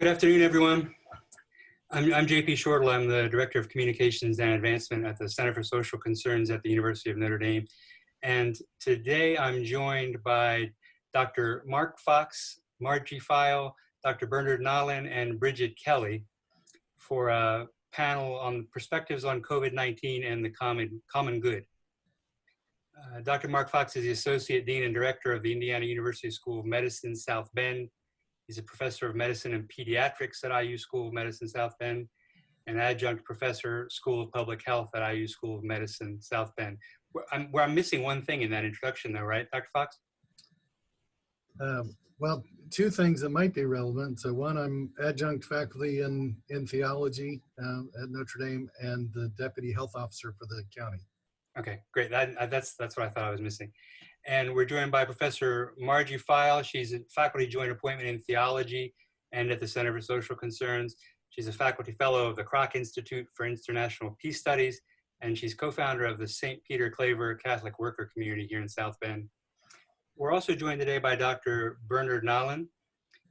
Good afternoon, everyone. I'm JP Shortle. I'm the Director of Communications and Advancement at the Center for Social Concerns at the University of Notre Dame. And today I'm joined by Dr. Mark Fox, Margie File, Dr. Bernard Nolan, and Bridget Kelly for a panel on perspectives on COVID-19 and the common good. Dr. Mark Fox is the Associate Dean and Director of the Indiana University School of Medicine, South Bend. He's a professor of medicine and pediatrics at IU School of Medicine, South Bend, and adjunct professor, School of Public Health at IU School of Medicine, South Bend. I'm missing one thing in that introduction though, right, Dr. Fox? Well, two things that might be relevant. So one, I'm adjunct faculty in theology at Notre Dame and the deputy health officer for the county. Okay, great. That's what I thought I was missing. And we're joined by Professor Margie File. She's a faculty joint appointment in theology and at the Center for Social Concerns. She's a faculty fellow of the Kroc Institute for International Peace Studies, and she's co-founder of the St. Peter Claver Catholic Worker Community here in South Bend. We're also joined today by Dr. Bernard Nolan.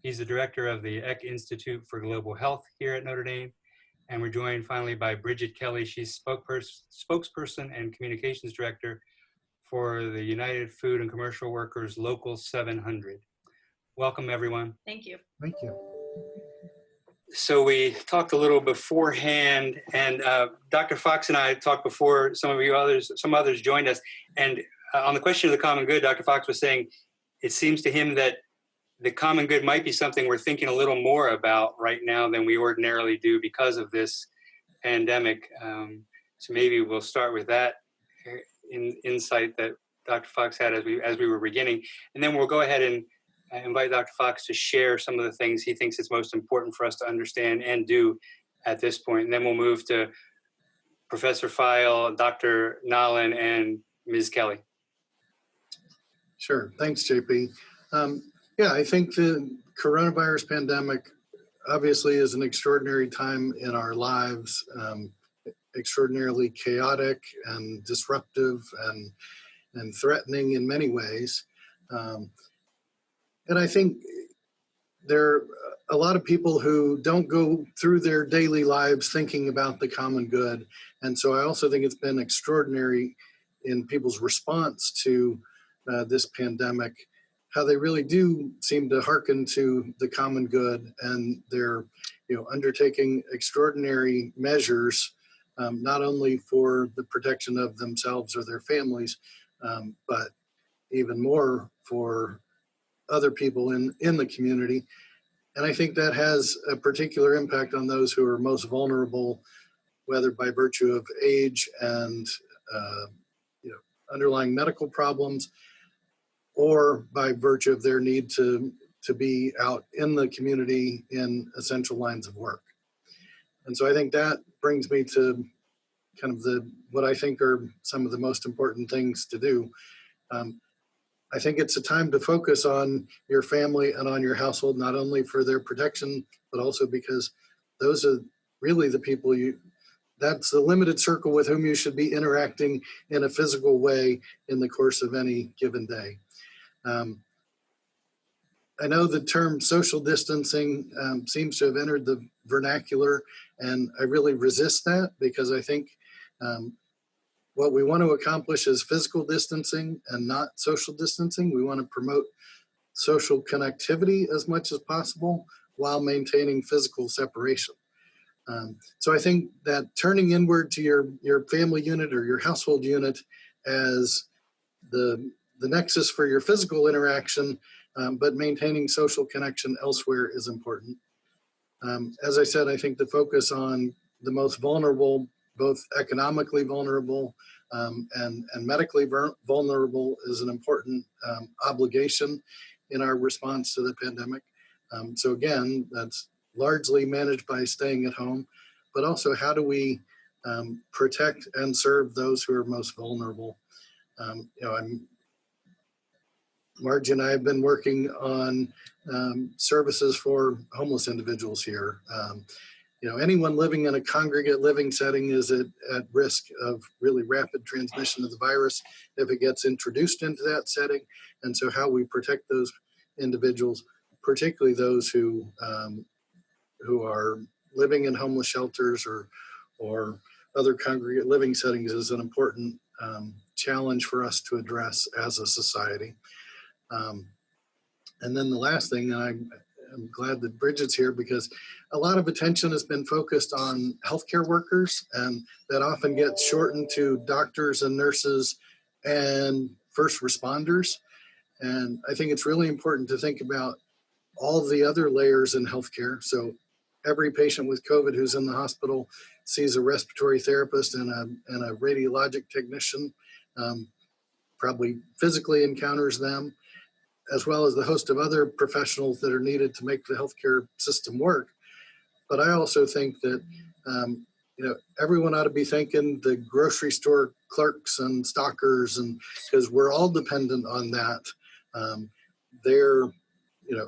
He's the director of the Eck Institute for Global Health here at Notre Dame. And we're joined finally by Bridget Kelly. She's spokesperson and communications director for the United Food and Commercial Workers Local 700. Welcome, everyone. Thank you. Thank you. So we talked a little beforehand, and Dr. Fox and I talked before some others joined us. And on the question of the common good, Dr. Fox was saying, it seems to him that the common good might be something we're thinking a little more about right now than we ordinarily do because of this pandemic. So maybe we'll start with that insight that Dr. Fox had as we were beginning, and then we'll go ahead and invite Dr. Fox to share some of the things he thinks is most important for us to understand and do at this point. And then we'll move to Professor File, Dr. Nolan, and Ms. Kelly. Sure. Thanks, JP. Yeah, I think the coronavirus pandemic obviously is an extraordinary time in our lives, extraordinarily chaotic and disruptive and threatening in many ways. And I think there are a lot of people who don't go through their daily lives thinking about the common good. And so I also think it's been extraordinary in people's response to this pandemic, how they really do seem to hearken to the common good, and they're undertaking extraordinary measures, not only for the protection of themselves or their families, but even more for other people in the community. And I think that has a particular impact on those who are most vulnerable, whether by virtue of age and underlying medical problems, or by virtue of their need to be out in the community in essential lines of work. And so I think that brings me to kind of what I think are some of the most important things to do. I think it's a time to focus on your family and on your household, not only for their protection, but also because those are really the people that's the limited circle with whom you should be interacting in a physical way in the course of any given day. I know the term social distancing seems to have entered the vernacular, and I really resist that because I think what we want to accomplish is physical distancing and not social distancing. We want to promote social connectivity as much as possible while maintaining physical separation. So I think that turning inward to your family unit or your household unit as the nexus for your physical interaction, but maintaining social connection elsewhere is important. As I said, I think the focus on the most vulnerable, both economically vulnerable and medically vulnerable, is an important obligation in our response to the pandemic. So again, that's largely managed by staying at home, but also how do we protect and serve those who are most vulnerable? Margie and I have been working on services for homeless individuals here. Anyone living in a congregate living setting is at risk of really rapid transmission of the virus if it gets introduced into that setting. And so how we protect those individuals, particularly those who who are living in homeless shelters or other congregate living settings is an important challenge for us to address as a society. And then the last thing, and I'm glad that Bridget's here, because a lot of attention has been focused on healthcare workers, and that often gets shortened to doctors and nurses and first responders. And I think it's really important to think about all the other layers in healthcare. So every patient with COVID who's in the hospital sees a respiratory therapist and a radiologic technician, probably physically encounters them, as well as the host of other professionals that are needed to make the healthcare system work. But I also think that everyone ought to be thanking the grocery store clerks and stockers, and because we're all dependent on that. They're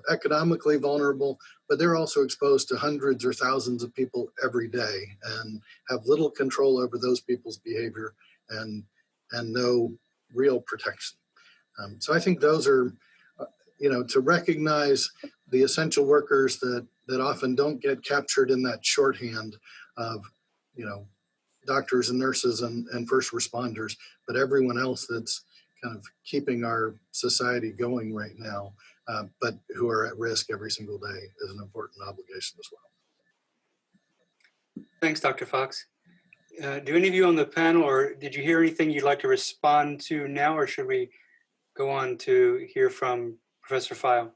economically vulnerable, but they're also exposed to hundreds or thousands of people every day and have little control over those people's behavior and no real protection. So I think those are, to recognize the essential workers that often don't get captured in that shorthand of, doctors and nurses and first responders, but everyone else that's kind of keeping our society going right now, but who are at risk every single day, is an important obligation as well. Thanks, Dr. Fox. Do any of you on the panel, or did you hear anything you'd like to respond to now, or should we go on to hear from Professor File?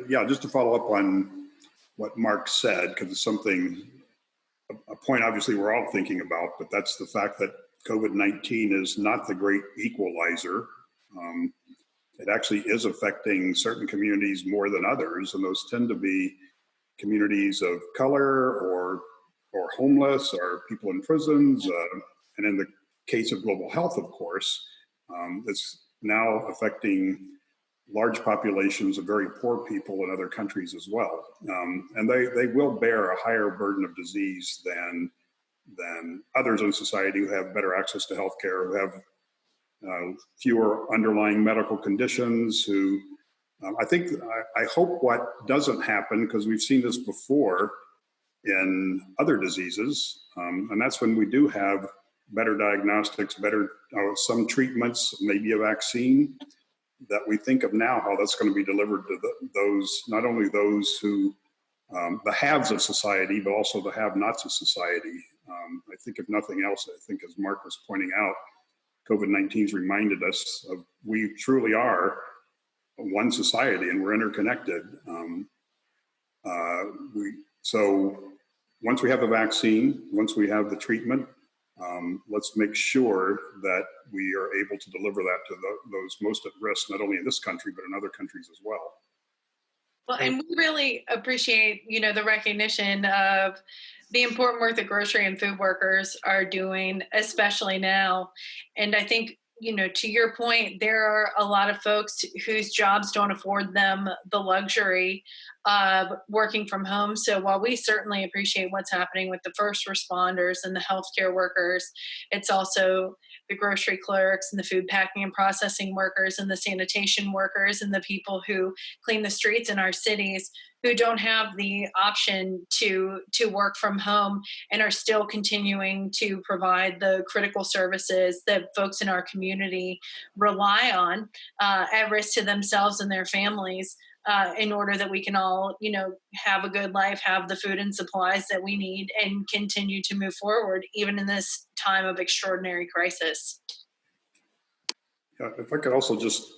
Yeah, just to follow up on what Mark said, because it's a point obviously we're all thinking about, but that's the fact that COVID-19 is not the great equalizer. It actually is affecting certain communities more than others, and those tend to be communities of color or homeless or people in prisons. And in the case of global health, of course, it's now affecting large populations of very poor people in other countries as well. And they will bear a higher burden of disease than others in society who have better access to healthcare, who have fewer underlying medical conditions, who I hope what doesn't happen, because we've seen this before in other diseases, and that's when we do have better diagnostics, better some treatments, maybe a vaccine, that we think of now how that's going to be delivered to those, not only those who, the haves of society, but also the have-nots of society. I think if nothing else, I think as Mark was pointing out, COVID-19's reminded us of we truly are one society and we're interconnected. So once we have the vaccine, once we have the treatment, let's make sure that we are able to deliver that to those most at risk, not only in this country, but in other countries as well. Well, and we really appreciate, the recognition of the important work that grocery and food workers are doing, especially now. And I think, to your point, there are a lot of folks whose jobs don't afford them the luxury of working from home. So while we certainly appreciate what's happening with the first responders and the healthcare workers, it's also the grocery clerks and the food packing and processing workers and the sanitation workers and the people who clean the streets in our cities who don't have the option to work from home and are still continuing to provide the critical services that folks in our community rely on at risk to themselves and their families in order that we can all, have a good life, have the food and supplies that we need, and continue to move forward, even in this time of extraordinary crisis. Yeah, if I could also just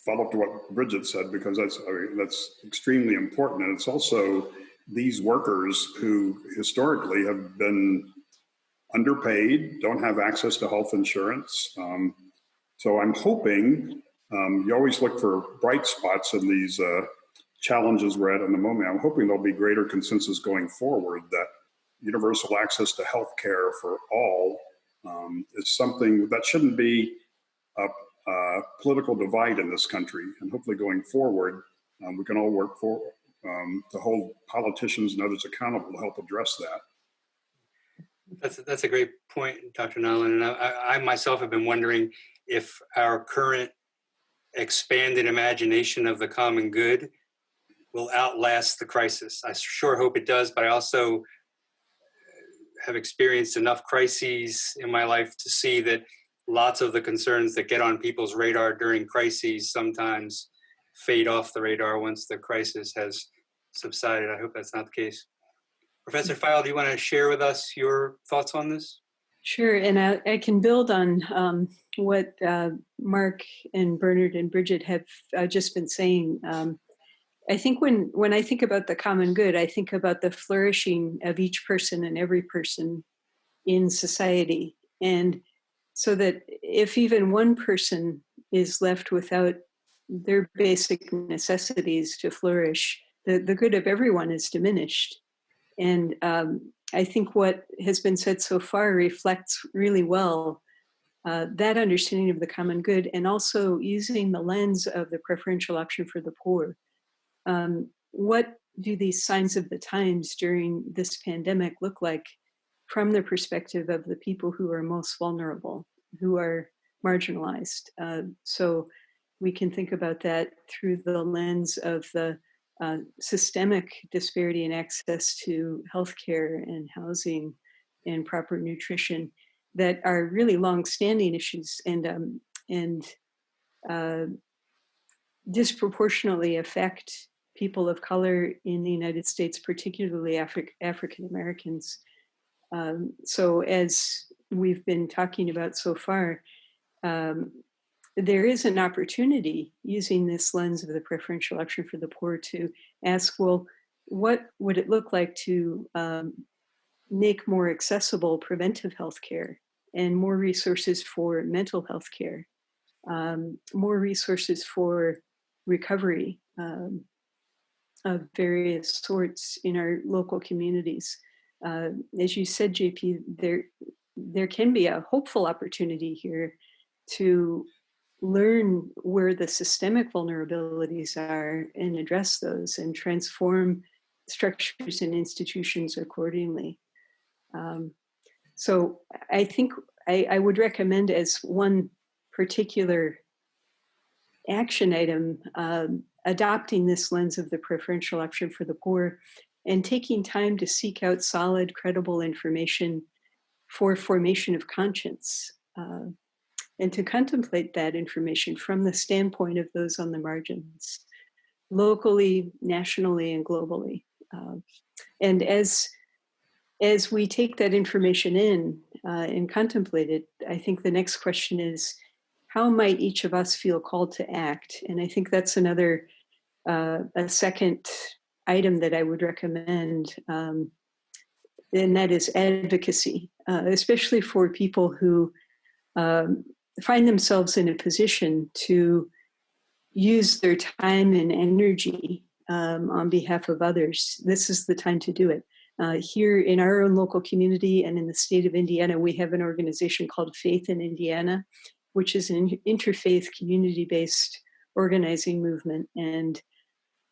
follow up to what Bridget said, because that's extremely important. And it's also these workers who historically have been underpaid, don't have access to health insurance. So I'm hoping, you always look for bright spots in these challenges we're at in the moment. I'm hoping there'll be greater consensus going forward that universal access to health care for all is something that shouldn't be a political divide in this country. And hopefully going forward, we can all work to hold politicians and others accountable to help address that. That's a great point, Dr. Nolan. And I myself have been wondering if our current expanded imagination of the common good will outlast the crisis. I sure hope it does, but I also have experienced enough crises in my life to see that lots of the concerns that get on people's radar during crises sometimes fade off the radar once the crisis has subsided. I hope that's not the case. Professor Feil, do you want to share with us your thoughts on this? Sure, and I can build on what Mark and Bernard and Bridget have just been saying. I think when I think about the common good, I think about the flourishing of each person and every person in society. And so that if even one person is left without their basic necessities to flourish, the good of everyone is diminished. And I think what has been said so far reflects really well that understanding of the common good, and also using the lens of the preferential option for the poor. What do these signs of the times during this pandemic look like from the perspective of the people who are most vulnerable, who are marginalized? So we can think about that through the lens of the systemic disparity in access to healthcare and housing and proper nutrition that are really long-standing issues and disproportionately affect people of color in the United States, particularly African Americans. So as we've been talking about so far, there is an opportunity using this lens of the preferential option for the poor to ask, well, what would it look like to make more accessible preventive health care and more resources for mental health care, more resources for recovery of various sorts in our local communities. As you said, JP, there can be a hopeful opportunity here to learn where the systemic vulnerabilities are and address those and transform structures and institutions accordingly. So I think I would recommend as one particular action item, adopting this lens of the preferential option for the poor and taking time to seek out solid, credible information for formation of conscience. And to contemplate that information from the standpoint of those on the margins, locally, nationally, and globally. And as we take that information in and contemplate it, I think the next question is, how might each of us feel called to act? And I think that's another, a second item that I would recommend, and that is advocacy, especially for people who find themselves in a position to use their time and energy on behalf of others. This is the time to do it. Here in our own local community and in the state of Indiana, we have an organization called Faith in Indiana, which is an interfaith community-based organizing movement. And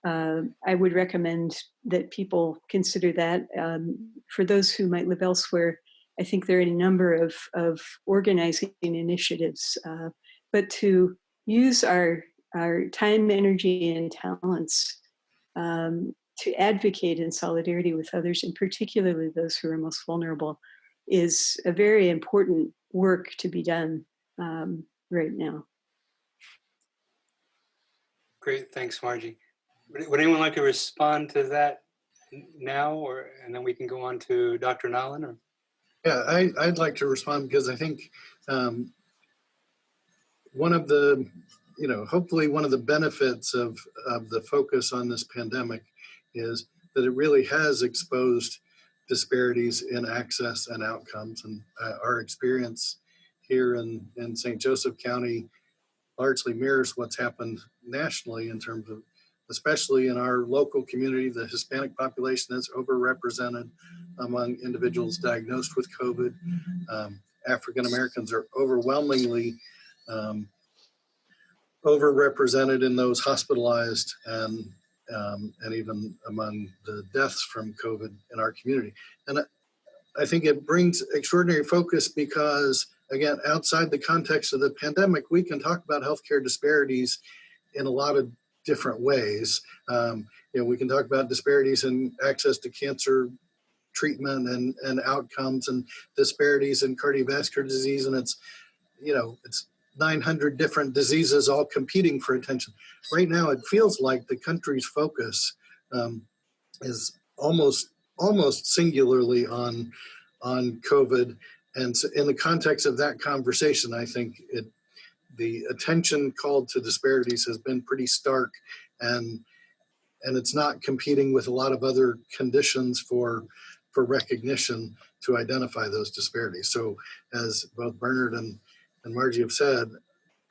I would recommend that people consider that. For those who might live elsewhere, I think there are a number of organizing initiatives, but to use our time, energy, and talents to advocate in solidarity with others, and particularly those who are most vulnerable, is a very important work to be done right now. Great, thanks, Margie. Would anyone like to respond to that now, and then we can go on to Dr. Nolan? Or? Yeah, I'd like to respond because I think one of the, hopefully one of the benefits of the focus on this pandemic is that it really has exposed disparities in access and outcomes. And our experience here in St. Joseph County largely mirrors what's happened nationally in terms of, especially in our local community, the Hispanic population is overrepresented among individuals diagnosed with COVID. African Americans are overwhelmingly overrepresented in those hospitalized and even among the deaths from COVID in our community. And I think it brings extraordinary focus because, again, outside the context of the pandemic, we can talk about healthcare disparities in a lot of different ways. We can talk about disparities in access to cancer treatment and outcomes, and disparities in cardiovascular disease, and it's 900 different diseases all competing for attention. Right now, it feels like the country's focus is almost singularly on COVID. And so in the context of that conversation, I think the attention called to disparities has been pretty stark, and it's not competing with a lot of other conditions for recognition to identify those disparities. So as both Bernard and Margie have said,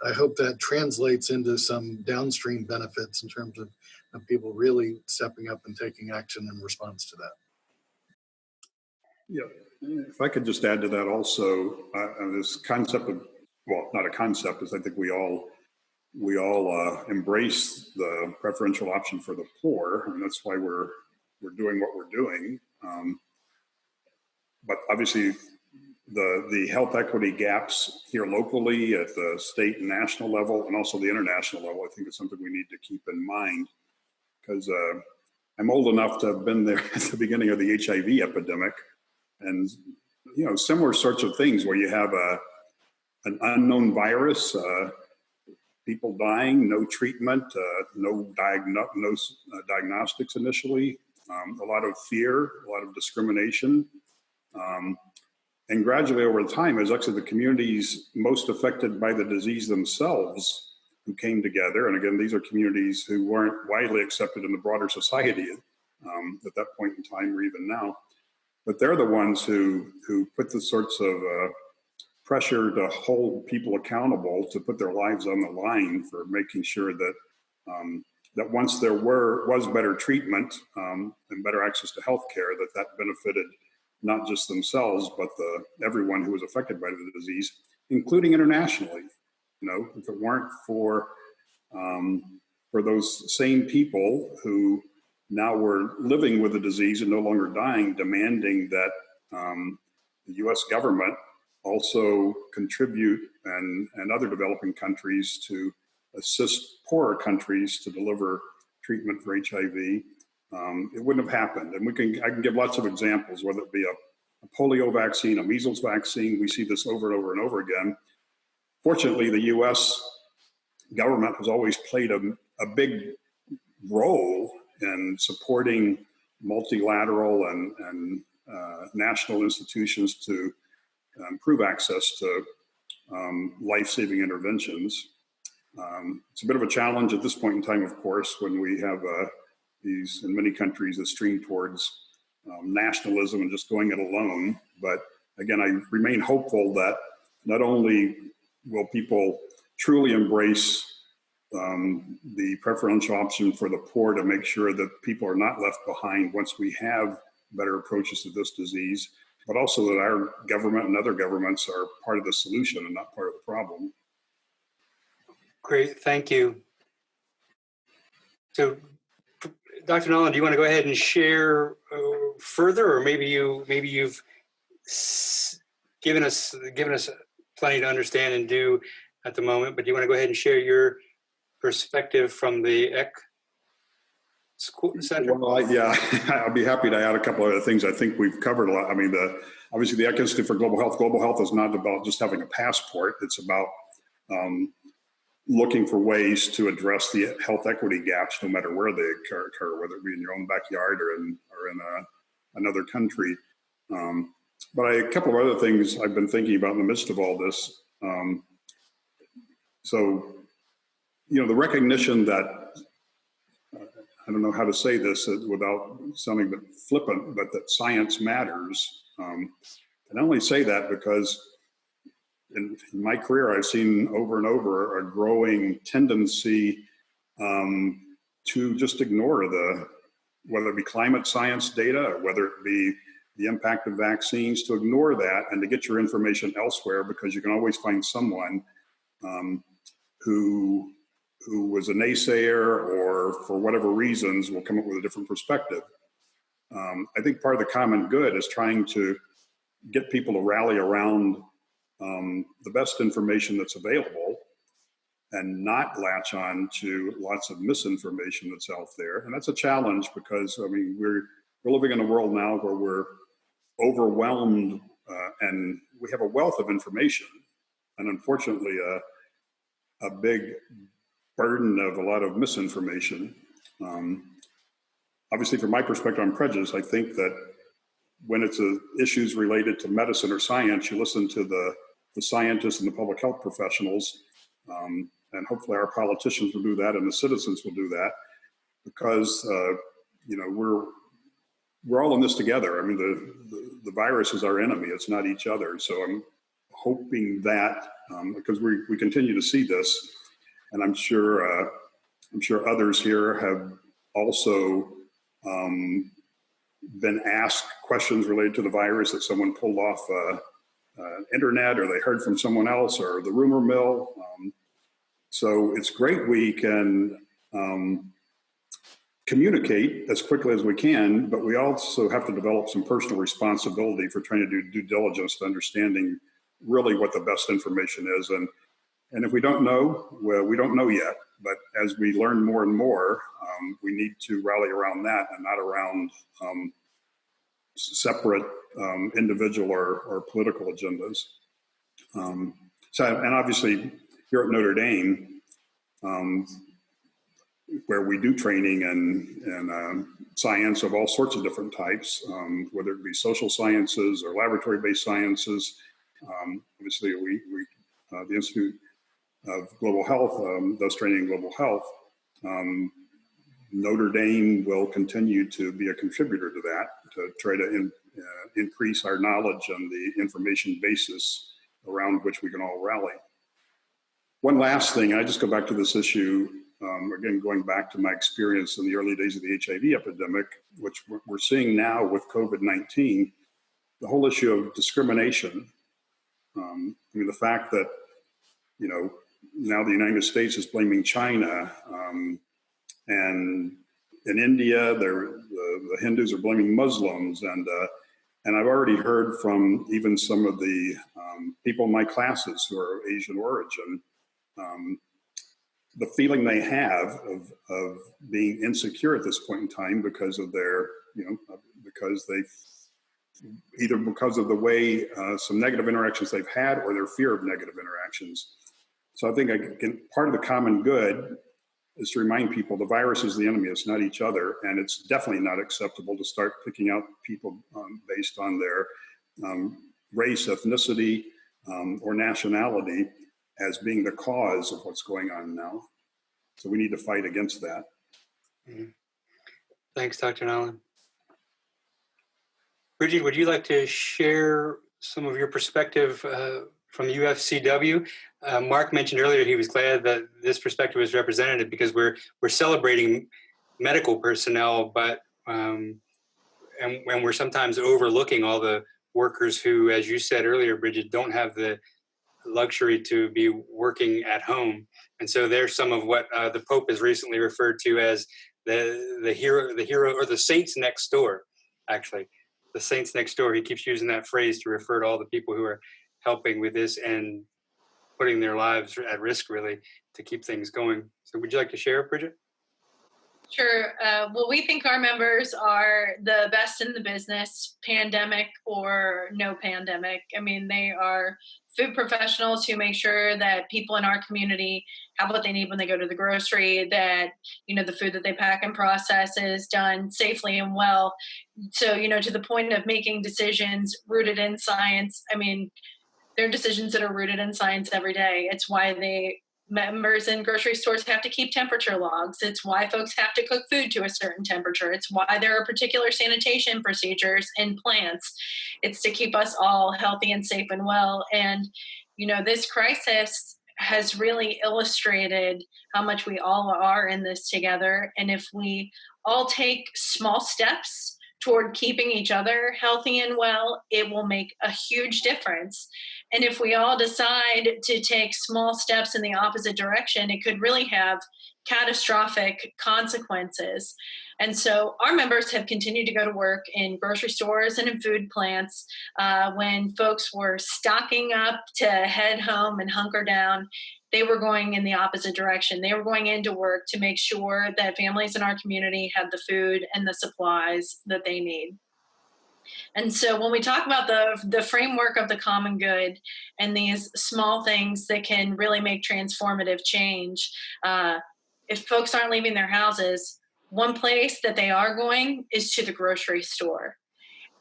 I hope that translates into some downstream benefits in terms of people really stepping up and taking action in response to that. Yeah, if I could just add to that also, this concept of, well, not a concept, is I think we all embrace the preferential option for the poor, and that's why we're doing what we're doing. But obviously, the health equity gaps here locally at the state and national level, and also the international level, I think is something we need to keep in mind, because I'm old enough to have been there at the beginning of the HIV epidemic, and similar sorts of things where you have an unknown virus, people dying, no treatment, no diagnostics initially, a lot of fear, a lot of discrimination. And gradually over time, it was actually the communities most affected by the disease themselves who came together. And again, these are communities who weren't widely accepted in the broader society at that point in time or even now. But they're the ones who put the sorts of pressure to hold people accountable, to put their lives on the line for making sure that that once there was better treatment and better access to health care, that benefited not just themselves, but everyone who was affected by the disease, including internationally. If it weren't for those same people who now were living with the disease and no longer dying, demanding that the U.S. government also contribute and other developing countries to assist poorer countries to deliver treatment for HIV, it wouldn't have happened. And I can give lots of examples, whether it be a polio vaccine, a measles vaccine. We see this over and over and over again. Fortunately, the U.S. government has always played a big role in supporting multilateral and national institutions to improve access to life-saving interventions. It's a bit of a challenge at this point in time, of course, when we have these, in many countries, that stream towards nationalism and just going it alone. But again, I remain hopeful that not only will people truly embrace the preferential option for the poor to make sure that people are not left behind once we have better approaches to this disease, but also that our government and other governments are part of the solution and not part of the problem. Great, thank you. So, Dr. Nolan, do you want to go ahead and share further, or maybe you've given us plenty to understand and do at the moment, but do you want to go ahead and share your perspective from the EC Center? Well, yeah, I'll be happy to add a couple of other things. I think we've covered a lot. I mean, obviously the EC Institute for Global Health. Global health is not about just having a passport. It's about looking for ways to address the health equity gaps, no matter where they occur, whether it be in your own backyard or in another country. But a couple of other things I've been thinking about in the midst of all this. So, the recognition that, I don't know how to say this without sounding a bit flippant, but that science matters. And I only say that because in my career, I've seen over and over a growing tendency to just ignore whether it be climate science data or whether it be the impact of vaccines, to ignore that and to get your information elsewhere, because you can always find someone who was a naysayer or for whatever reasons will come up with a different perspective. I think part of the common good is trying to get people to rally around the best information that's available, and not latch on to lots of misinformation that's out there. And that's a challenge because, I mean, we're living in a world now where we're overwhelmed and we have a wealth of information, and unfortunately a big burden of a lot of misinformation. Obviously, from my perspective, I'm prejudiced. I think that when it's issues related to medicine or science, you listen to the scientists and the public health professionals, and hopefully our politicians will do that and the citizens will do that, because we're all in this together. I mean, the virus is our enemy. It's not each other. So I'm hoping that, because we continue to see this, and I'm sure others here have also been asked questions related to the virus that someone pulled off internet, or they heard from someone else, or the rumor mill. So it's great we can communicate as quickly as we can, but we also have to develop some personal responsibility for trying to do due diligence to understanding really what the best information is. And if we don't know, well, we don't know yet. But as we learn more and more, we need to rally around that and not around separate individual or political agendas. And obviously here at Notre Dame, where we do training and science of all sorts of different types, whether it be social sciences or laboratory-based sciences. Obviously, the Institute of Global Health does training in global health. Notre Dame will continue to be a contributor to that, to try to increase our knowledge and the information basis around which we can all rally. One last thing, I just go back to this issue, again, going back to my experience in the early days of the HIV epidemic, which we're seeing now with COVID-19, the whole issue of discrimination. I mean, the fact that, now the United States is blaming China, and in India, the Hindus are blaming Muslims, and I've already heard from even some of the people in my classes who are of Asian origin, the feeling they have of being insecure at this point in time because of their, because of the way some negative interactions they've had, or their fear of negative interactions. So I think part of the common good is to remind people the virus is the enemy, it's not each other, and it's definitely not acceptable to start picking out people based on their race, ethnicity, or nationality as being the cause of what's going on now. So we need to fight against that. Mm-hmm. Thanks, Dr. Nolan. Bridget, would you like to share some of your perspective from UFCW? Mark mentioned earlier he was glad that this perspective was represented because we're celebrating medical personnel, but and we're sometimes overlooking all the workers who, as you said earlier, Bridget, don't have the luxury to be working at home. And so there's some of what the Pope has recently referred to as the hero or the saints next door, actually. The saints next door. He keeps using that phrase to refer to all the people who are helping with this and putting their lives at risk, really, to keep things going. So would you like to share, Bridget? Sure. Well, we think our members are the best in the business, pandemic or no pandemic. I mean, they are food professionals who make sure that people in our community have what they need when they go to the grocery, that, the food that they pack and process is done safely and well. So, to the point of making decisions rooted in science. I mean, there are decisions that are rooted in science every day. It's why members in grocery stores have to keep temperature logs. It's why folks have to cook food to a certain temperature. It's why there are particular sanitation procedures in plants. It's to keep us all healthy and safe and well. And, this crisis has really illustrated how much we all are in this together. And if we all take small steps toward keeping each other healthy and well, it will make a huge difference. And if we all decide to take small steps in the opposite direction, it could really have catastrophic consequences. And so our members have continued to go to work in grocery stores and in food plants when folks were stocking up to head home and hunker down. they were going in the opposite direction. They were going into work to make sure that families in our community had the food and the supplies that they need. And so when we talk about the framework of the common good and these small things that can really make transformative change, if folks aren't leaving their houses, one place that they are going is to the grocery store.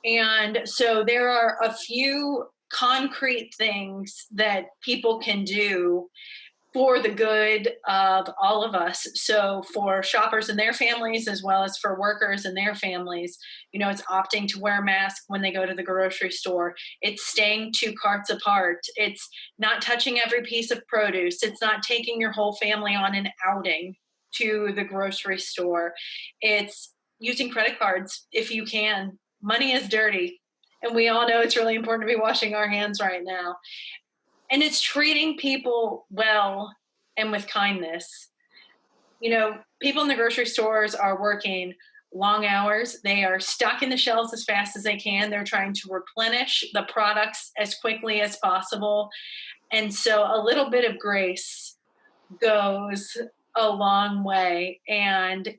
And so there are a few concrete things that people can do for the good of all of us. So for shoppers and their families, as well as for workers and their families, it's opting to wear a mask when they go to the grocery store. It's staying 2 carts apart. It's not touching every piece of produce. It's not taking your whole family on an outing to the grocery store. It's using credit cards if you can. Money is dirty. And we all know it's really important to be washing our hands right now. And it's treating people well and with kindness. People in the grocery stores are working long hours. They are stocking the shelves as fast as they can. They're trying to replenish the products as quickly as possible. And so a little bit of grace goes a long way. And,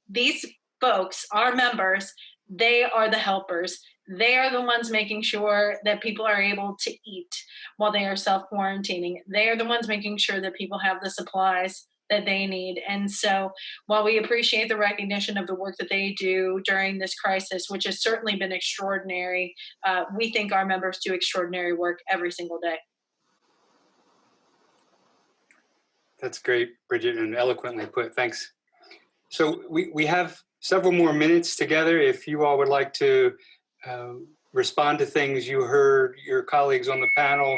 these folks, our members, they are the helpers. They are the ones making sure that people are able to eat while they are self-quarantining. They are the ones making sure that people have the supplies that they need. And so while we appreciate the recognition of the work that they do during this crisis, which has certainly been extraordinary, we think our members do extraordinary work every single day. That's great, Bridget, and eloquently put. Thanks. So we have several more minutes together. If you all would like to respond to things you heard your colleagues on the panel.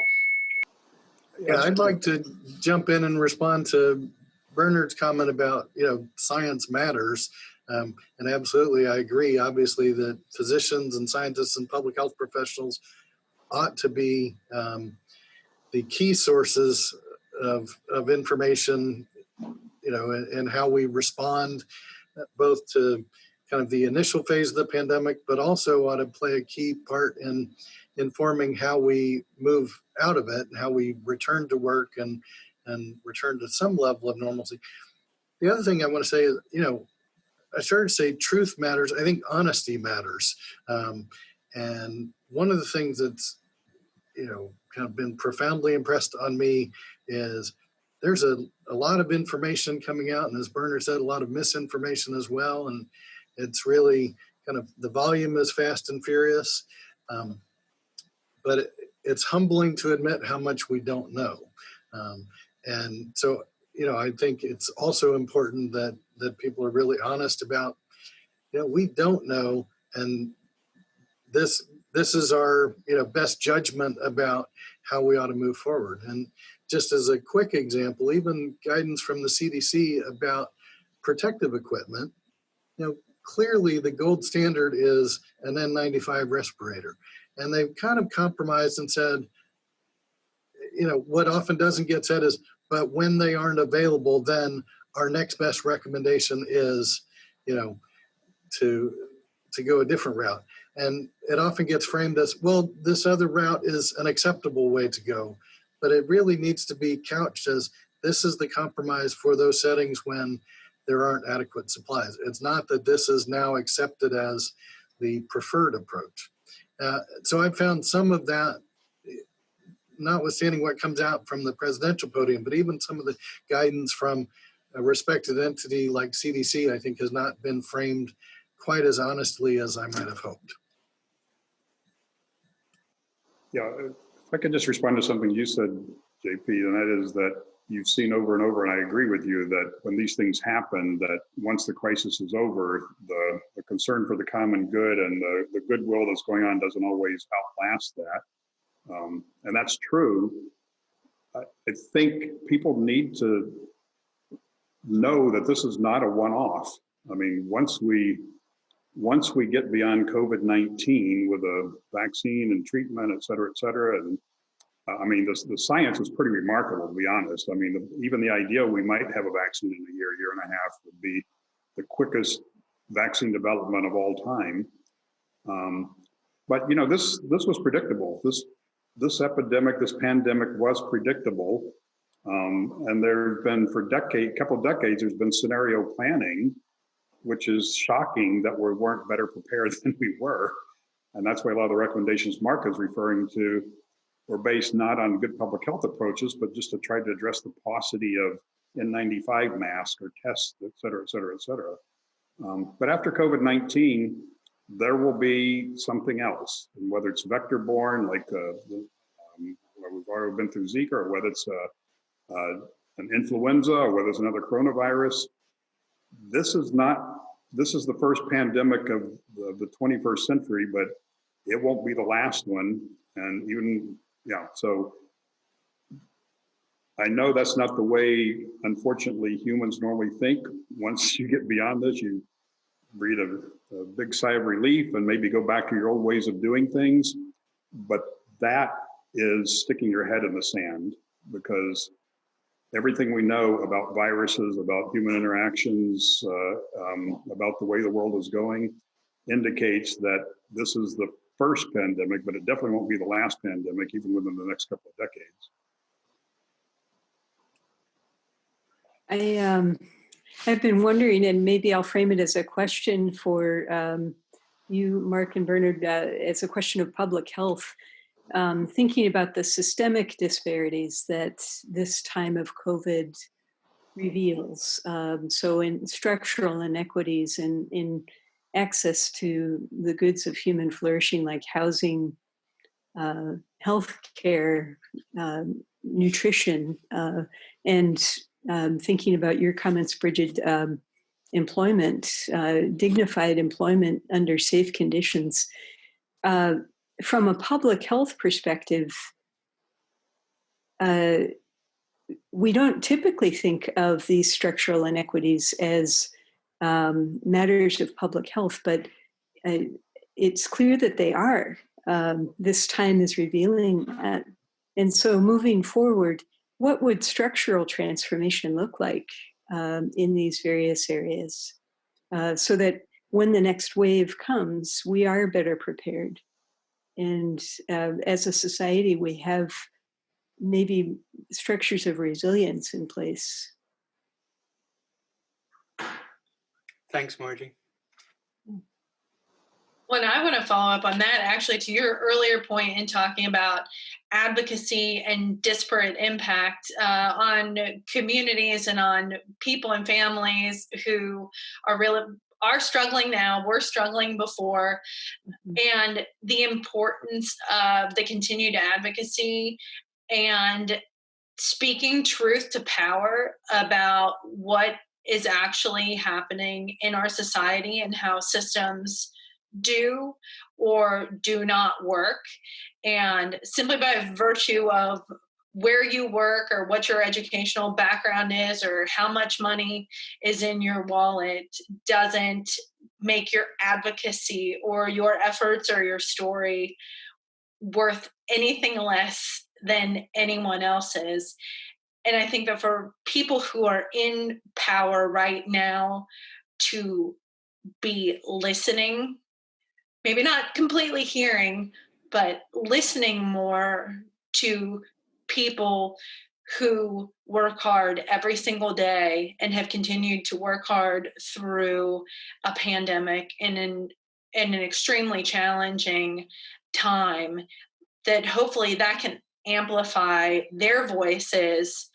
Yeah, I'd like to jump in and respond to Bernard's comment about, science matters. And absolutely, I agree, obviously, that physicians and scientists and public health professionals ought to be the key sources of information, and how we respond both to kind of the initial phase of the pandemic, but also ought to play a key part in informing how we move out of it and how we return to work and return to some level of normalcy. The other thing I want to say is, I started to say truth matters. I think honesty matters. And one of the things that's, kind of been profoundly impressed on me is there's a lot of information coming out. And as Bernard said, a lot of misinformation as well. And it's really kind of, the volume is fast and furious. But it's humbling to admit how much we don't know. And so, I think it's also important that people are really honest about, we don't know, and this is our, best judgment about how we ought to move forward. And just as a quick example, even guidance from the CDC about protective equipment, clearly the gold standard is an N95 respirator. And they've kind of compromised and said, what often doesn't get said is, but when they aren't available, then our next best recommendation is, to go a different route. And it often gets framed as, well, this other route is an acceptable way to go. But it really needs to be couched as, this is the compromise for those settings when there aren't adequate supplies. It's not that this is now accepted as the preferred approach. So I found some of that, notwithstanding what comes out from the presidential podium, but even some of the guidance from a respected entity like CDC, I think, has not been framed quite as honestly as I might have hoped. Yeah, if I could just respond to something you said, JP, and that is that you've seen over and over, and I agree with you, that when these things happen, that once the crisis is over, the concern for the common good and the goodwill that's going on doesn't always outlast that. And that's true. I think people need to know that this is not a one-off. I mean, once we get beyond COVID-19 with a vaccine and treatment, et cetera, and I mean, the science is pretty remarkable, to be honest. I mean, even the idea we might have a vaccine in a year and a half would be the quickest vaccine development of all time. But this was predictable. This epidemic, this pandemic was predictable. And there's been for couple of decades, there's been scenario planning, which is shocking that we weren't better prepared than we were. And that's why a lot of the recommendations Mark is referring to were based not on good public health approaches, but just to try to address the paucity of N95 masks or tests, et cetera, et cetera, et cetera. But after COVID-19, there will be something else, and whether it's vector-borne, like we've already been through Zika, or whether it's an influenza, or whether it's another coronavirus. This is the first pandemic of the 21st century, but it won't be the last one. And even, so I know that's not the way, unfortunately, humans normally think. Once you get beyond this, you breathe a big sigh of relief and maybe go back to your old ways of doing things. But that is sticking your head in the sand, because everything we know about viruses, about human interactions, about the way the world is going, indicates that this is the first pandemic, but it definitely won't be the last pandemic, even within the next couple of decades. I've been wondering, and maybe I'll frame it as a question for you, Mark and Bernard, as a question of public health. Thinking about the systemic disparities that this time of COVID reveals. So in structural inequities in access to the goods of human flourishing, like housing, healthcare, nutrition, and thinking about your comments, Bridget, employment, dignified employment under safe conditions. From a public health perspective, we don't typically think of these structural inequities as matters of public health, but it's clear that they are. This time is revealing that. And so moving forward, what would structural transformation look like in these various areas so that when the next wave comes, we are better prepared? And as a society, we have maybe structures of resilience in place. Thanks, Margie. Well, I want to follow up on that, actually, to your earlier point in talking about advocacy and disparate impact on communities and on people and families who are struggling now, were struggling before, and the importance of the continued advocacy and speaking truth to power about what is actually happening in our society and how systems do or do not work. And simply by virtue of where you work or what your educational background is or how much money is in your wallet doesn't make your advocacy or your efforts or your story worth anything less than anyone else's. And I think that for people who are in power right now to be listening, maybe not completely hearing, but listening more to people who work hard every single day and have continued to work hard through a pandemic in an extremely challenging time, that hopefully that can amplify their voices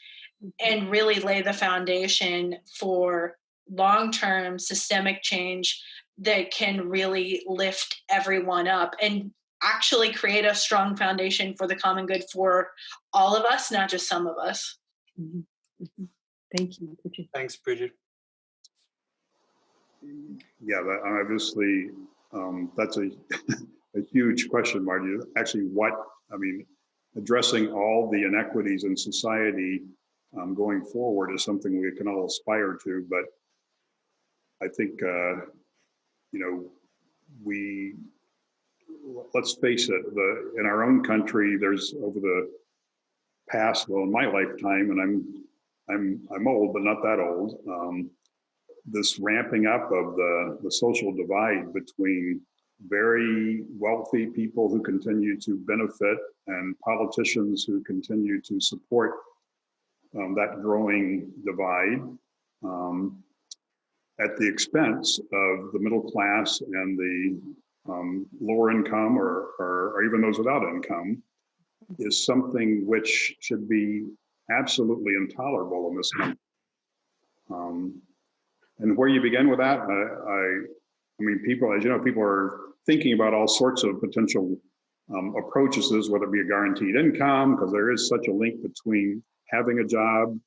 and really lay the foundation for long-term systemic change that can really lift everyone up and actually create a strong foundation for the common good for all of us, not just some of us. Mm-hmm. Mm-hmm. Thank you, Bridget. Thanks, Bridget. Yeah, obviously, that's a huge question, Marty. Actually, addressing all the inequities in society going forward is something we can all aspire to, but I think, let's face it, in our own country, there's over the past, in my lifetime, and I'm old, but not that old, this ramping up of the social divide between very wealthy people who continue to benefit and politicians who continue to support that growing divide at the expense of the middle class and the lower income or even those without income is something which should be absolutely intolerable in this country. And where you begin with that, I mean, people, as you know, people are thinking about all sorts of potential approaches, whether it be a guaranteed income, because there is such a link between having a job,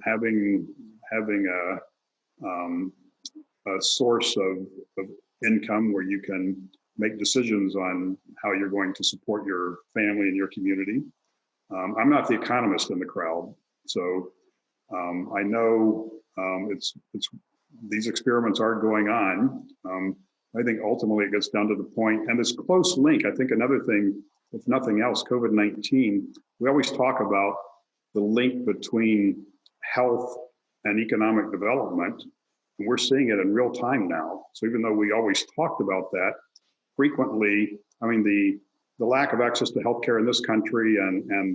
having a source of income where you can make decisions on how you're going to support your family and your community. I'm not the economist in the crowd, so I know it's these experiments are going on. I think ultimately it gets down to the point, and this close link. I think another thing, if nothing else, COVID-19. We always talk about the link between health and economic development, and we're seeing it in real time now. So even though we always talked about that, frequently, I mean, the lack of access to healthcare in this country and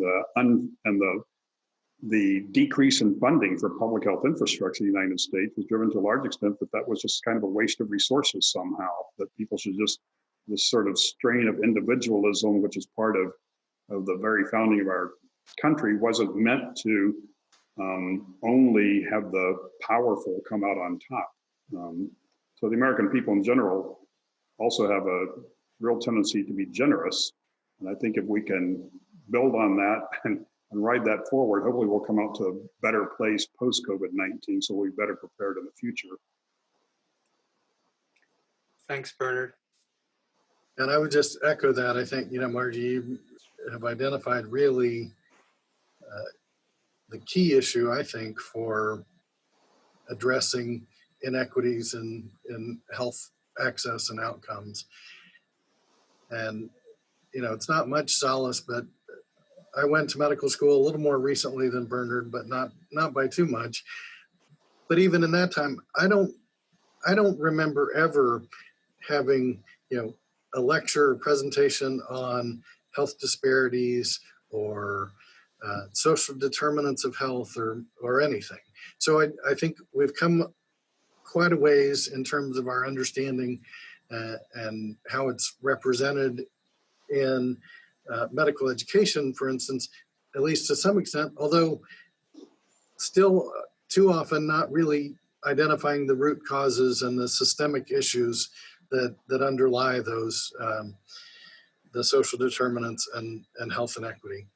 the decrease in funding for public health infrastructure in the United States was driven to a large extent that was just kind of a waste of resources somehow, that people should just, this sort of strain of individualism, which is part of the very founding of our country, wasn't meant to only have the powerful come out on top. So the American people in general also have a real tendency to be generous. And I think if we can build on that and ride that forward, hopefully we'll come out to a better place post-COVID-19, so we'll be better prepared in the future. Thanks, Bernard. And I would just echo that. I think, Margie, you have identified really the key issue, I think, for addressing inequities in health access and outcomes. And, it's not much solace, but I went to medical school a little more recently than Bernard, but not by too much. But even in that time, I don't remember ever having, a lecture or presentation on health disparities or social determinants of health or anything. So I think we've come quite a ways in terms of our understanding and how it's represented in medical education, for instance, at least to some extent, although still too often not really identifying the root causes and the systemic issues that underlie those, the social determinants and health inequity.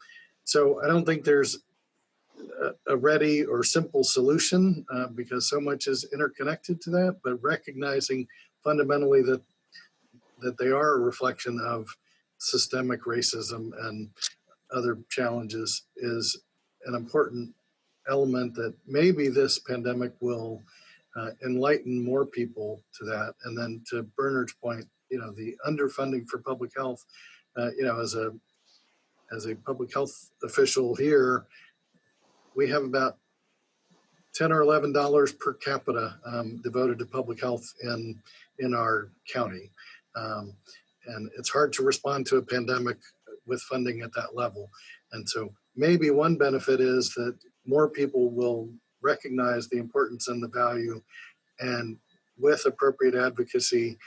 So I don't think there's a ready or simple solution because so much is interconnected to that, but recognizing fundamentally that they are a reflection of systemic racism and other challenges is an important element that maybe this pandemic will enlighten more people to that. And then to Bernard's point, the underfunding for public health, as a public health official here, we have about $10 or $11 per capita devoted to public health in our county. And it's hard to respond to a pandemic with funding at that level. And so maybe one benefit is that more people will recognize the importance and the value, and with appropriate advocacy,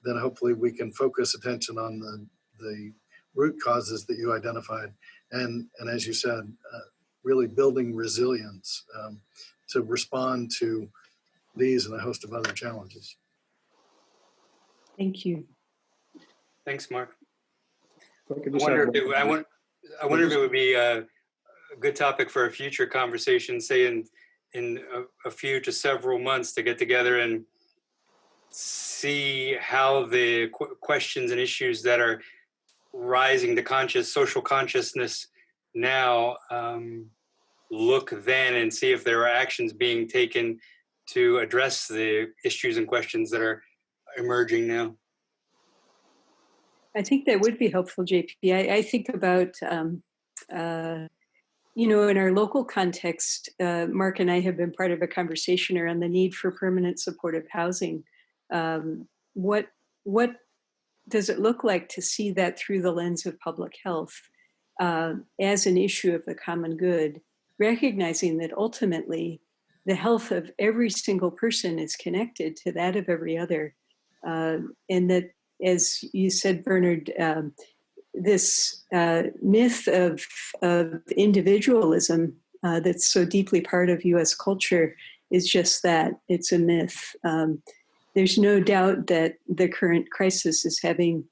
then hopefully we can focus attention on the root causes that you identified. And as you said, really building resilience to respond to these and a host of other challenges. Thank you. Thanks, Mark. I wonder if it would be a good topic for a future conversation, say in a few to several months, to get together and see how the questions and issues that are rising to social consciousness now look then, and see if there are actions being taken to address the issues and questions that are emerging now. I think that would be helpful, JP. I think about, in our local context, Mark and I have been part of a conversation around the need for permanent supportive housing. What does it look like to see that through the lens of public health as an issue of the common good? recognizing that ultimately the health of every single person is connected to that of every other. And that, as you said, Bernard, this myth of individualism that's so deeply part of US culture is just that. It's a myth. There's no doubt that the current crisis is having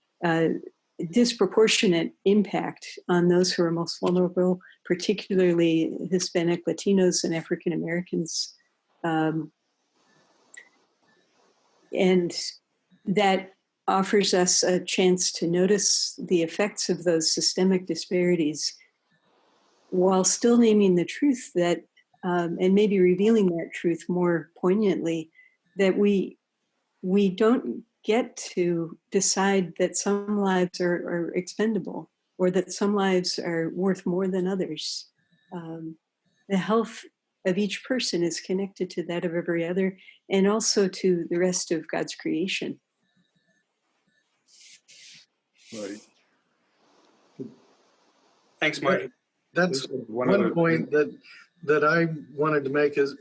disproportionate impact on those who are most vulnerable, particularly Hispanic, Latinos, and African Americans. And that offers us a chance to notice the effects of those systemic disparities while still naming the truth that, and maybe revealing that truth more poignantly, that we don't get to decide that some lives are expendable or that some lives are worth more than others. The health of each person is connected to that of every other and also to the rest of God's creation. Right. Thanks, Margie. That's one point that I wanted to make is,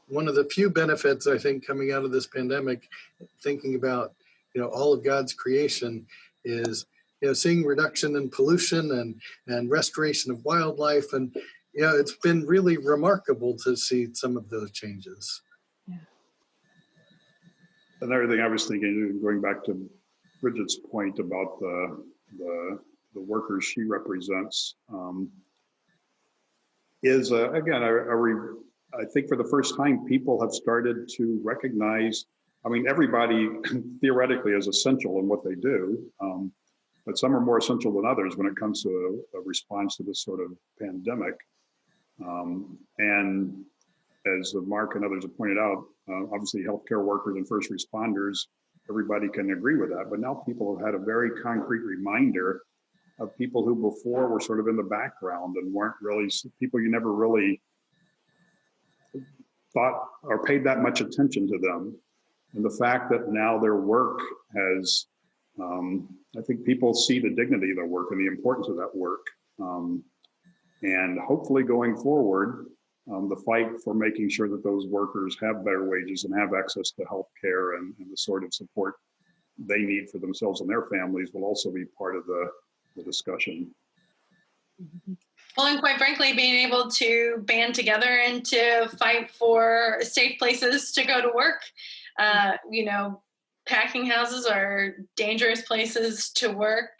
one of the few benefits I think coming out of this pandemic, thinking about, all of God's creation is, seeing reduction in pollution and restoration of wildlife. And, it's been really remarkable to see some of those changes. Yeah. Another thing I was thinking, going back to Bridget's point about the workers she represents, is again, I think for the first time, people have started to recognize, everybody theoretically is essential in what they do, but some are more essential than others when it comes to a response to this sort of pandemic. And as Mark and others have pointed out, obviously healthcare workers and first responders, everybody can agree with that, but now people have had a very concrete reminder of people who before were sort of in the background and weren't really, people you never really thought or paid that much attention to them. And the fact that now their work has, I think people see the dignity of their work and the importance of that work. And hopefully going forward, the fight for making sure that those workers have better wages and have access to health care and the sort of support they need for themselves and their families will also be part of the discussion. Well, and quite frankly, being able to band together and to fight for safe places to go to work. Packing houses are dangerous places to work.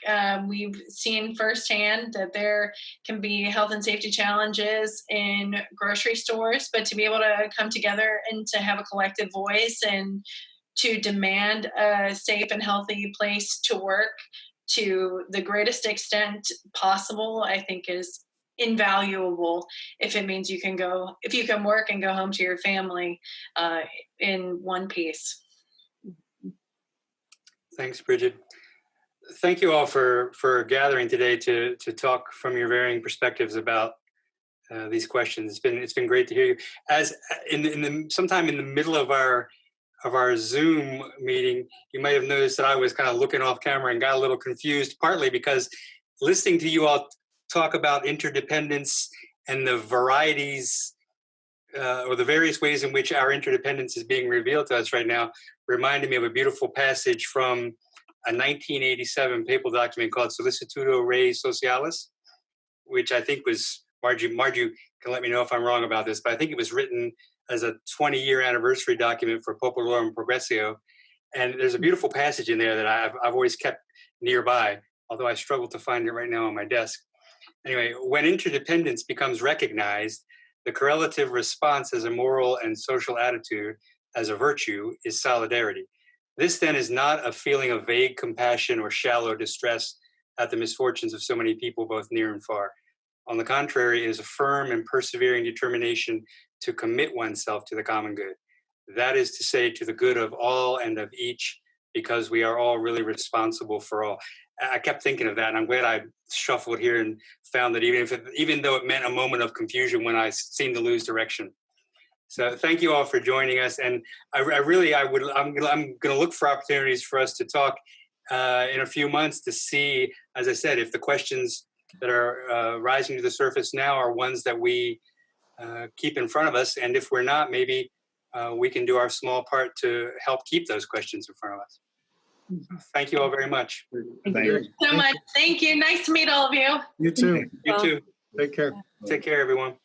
We've seen firsthand that there can be health and safety challenges in grocery stores, but to be able to come together and to have a collective voice and to demand a safe and healthy place to work to the greatest extent possible, I think is invaluable if it means you can work and go home to your family in one piece. Thanks, Bridget. Thank you all for gathering today to talk from your varying perspectives about these questions. It's been great to hear you. As sometime in the middle of our Zoom meeting, you might have noticed that I was kind of looking off camera and got a little confused, partly because listening to you all talk about interdependence and the varieties or the various ways in which our interdependence is being revealed to us right now reminded me of a beautiful passage from a 1987 papal document called Solicitudo Rei Socialis, which I think was, Margie can let me know if I'm wrong about this, but I think it was written as a 20-year anniversary document for Popolorum Progressio. And there's a beautiful passage in there that I've always kept nearby, although I struggle to find it right now on my desk. Anyway, when interdependence becomes recognized, the correlative response as a moral and social attitude, as a virtue, is solidarity. This then is not a feeling of vague compassion or shallow distress at the misfortunes of so many people, both near and far. On the contrary, it is a firm and persevering determination to commit oneself to the common good. That is to say, to the good of all and of each, because we are all really responsible for all. I kept thinking of that, and I'm glad I shuffled here and found that even though it meant a moment of confusion when I seemed to lose direction. So thank you all for joining us, and I'm going to look for opportunities for us to talk in a few months to see, as I said, if the questions that are rising to the surface now are ones that we keep in front of us. And if we're not, maybe we can do our small part to help keep those questions in front of us. Thank you all very much. Thank you so much. Thank you. Nice to meet all of you. You too. You too. Take care. Take care, everyone.